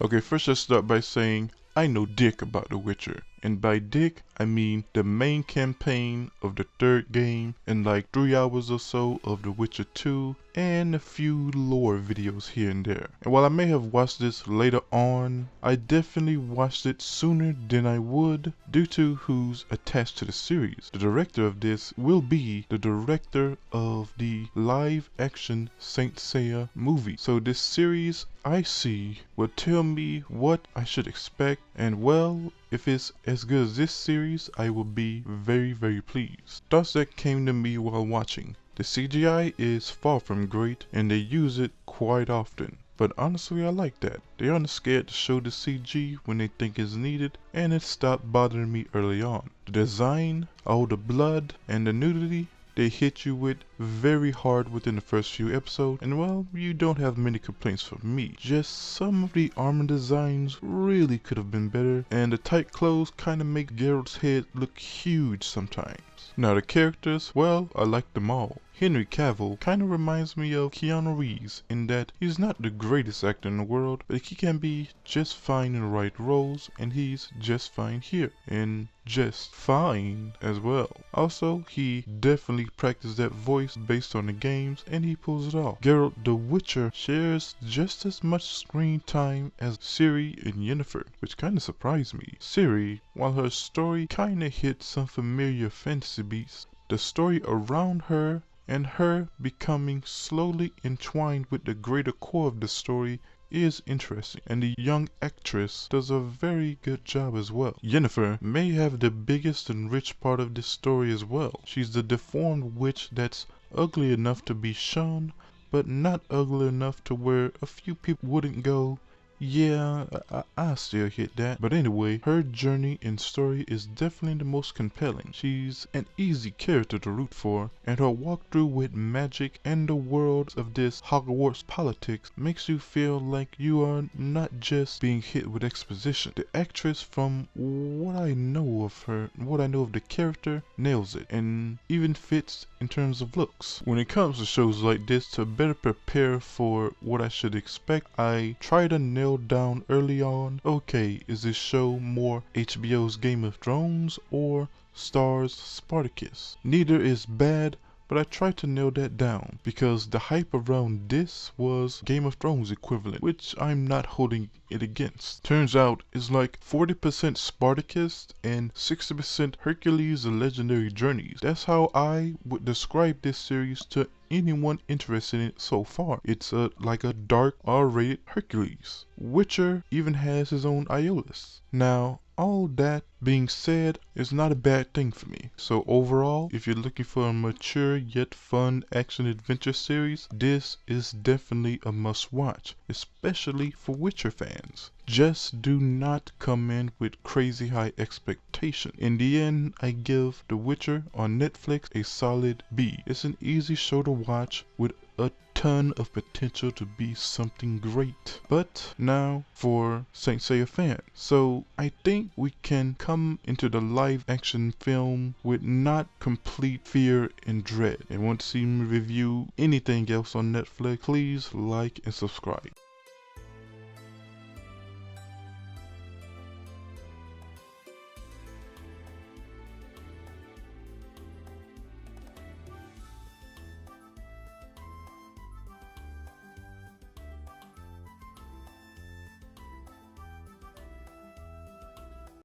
Okay, first let's start by saying I know dick about The Witcher. And by dick, I mean the main campaign of the third game and like 3 hours or so of The Witcher 2 and a few lore videos here and there. And while I may have watched this later on, I definitely watched it sooner than I would due to who's attached to the series. The director of this will be the director of the live action Saint Seiya movie. So this series I see will tell me what I should expect, and well, if it's as good as this series, I will be very pleased. Thoughts that came to me while watching. The CGI is far from great and they use it quite often. But honestly I like that. They aren't scared to show the CG when they think it's needed, and it stopped bothering me early on. The design, all the blood, and the nudity, they hit you with very hard within the first few episodes, and well, you don't have many complaints from me. Just some of the armor designs really could have been better, and the tight clothes kinda make Geralt's head look huge sometimes. Now the characters, well, I like them all. Henry Cavill kinda reminds me of Keanu Reeves in that he's not the greatest actor in the world, but he can be just fine in the right roles, and he's just fine here. And just fine as well. Also, he definitely practiced that voice based on the games, and he pulls it off. Geralt the Witcher shares just as much screen time as Ciri and Yennefer, which kinda surprised me. Ciri, while her story kinda hit some familiar fantasy beats, the story around her and her becoming slowly entwined with the greater core of the story is interesting, and the young actress does a very good job as well. Yennefer may have the biggest and rich part of this story as well. She's the deformed witch that's ugly enough to be shown, but not ugly enough to where a few people wouldn't go, yeah, I still hit that. But anyway, her journey and story is definitely the most compelling. She's an easy character to root for, and her walkthrough with magic and the world of this Hogwarts politics makes you feel like you are not just being hit with exposition. The actress, from what I know of her, what I know of the character, nails it, and even fits in terms of looks. When it comes to shows like this, to better prepare for what I should expect, I try to nail down early on, okay, is this show more HBO's Game of Thrones or Star's Spartacus? Neither is bad, but I tried to nail that down because the hype around this was Game of Thrones equivalent, which I'm not holding it against. Turns out it's like 40% Spartacus and 60% Hercules: The Legendary Journeys. That's how I would describe this series to anyone interested in it so far. It's like a dark R-rated Hercules. Witcher even has his own Iolus. Now, all that being said, is not a bad thing for me. So overall, if you're looking for a mature yet fun action adventure series, this is definitely a must watch, especially for Witcher fans. Just do not come in with crazy high expectation. In the end, I give The Witcher on Netflix a solid B. It's an easy show to watch with a ton of potential to be something great. But now for Saint Seiya fans. So I think we can come into the live action film with not complete fear and dread. And want to see me review anything else on Netflix, please like and subscribe.